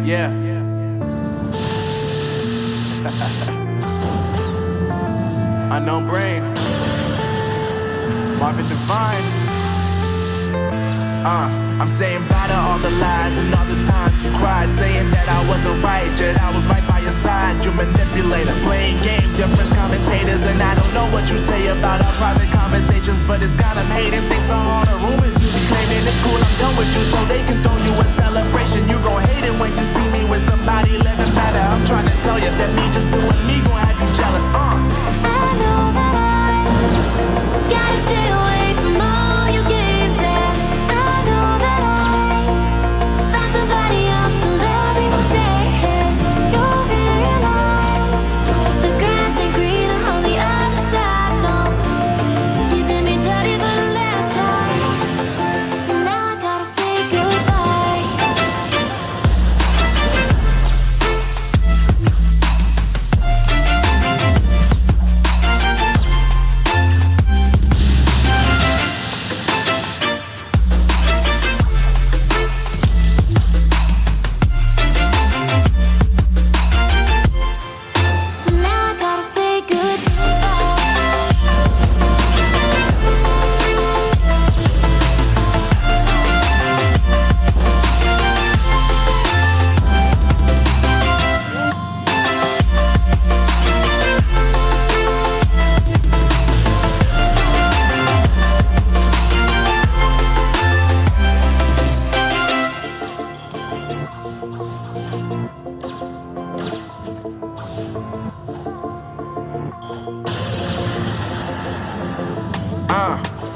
Yeah. Unknown Brain. Marvin Divine. I'm saying bye to all the lies and all the times you cried, saying that I wasn't right, yet I was right by your side. You manipulator, playing games, your friends commentators, and I don't know what you say about our private conversations, but it's got them hating thanks to all the rumors you be claiming. It's cool, I'm done with you, so they can throw you a celebration. You gon' hate it when you see me with somebody living better. I'm trying to tell you that me just doing me gon' have you jealous. I know that I gotta stay away from all your games. Yeah, I know that I found somebody else to love me today. You'll realize the grass ain't greener on the other side. No, you did me dirty for the last time, so now I gotta say goodbye. So now I gotta say goodbye.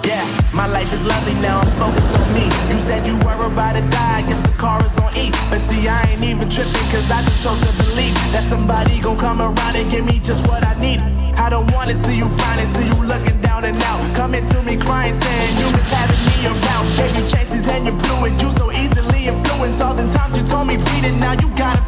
Yeah, my life is lovely now, I'm focused on me. You said you were about to die, I guess the car is on E. But see, I ain't even tripping, cause I just chose to believe that somebody gon' come around and give me just what I need. I don't wanna see you frowning, see you looking down and out, coming to me crying, saying you miss having me around. Gave you chances and you blew it, you so easily influenced. All the times you told me beat it, now you gotta